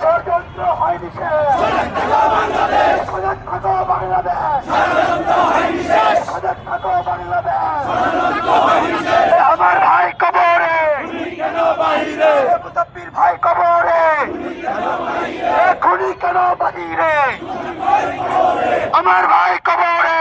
ষড়যন্ত্র হয়নি শেষ, সজাগ থাকো বাংলাদেশ, সজাগ থাকো বাংলাদেশ। আমার ভাই কবরে, মুসাফির ভাই কবরে, খুনি কেন বাহিরে, আমার ভাই কবরে।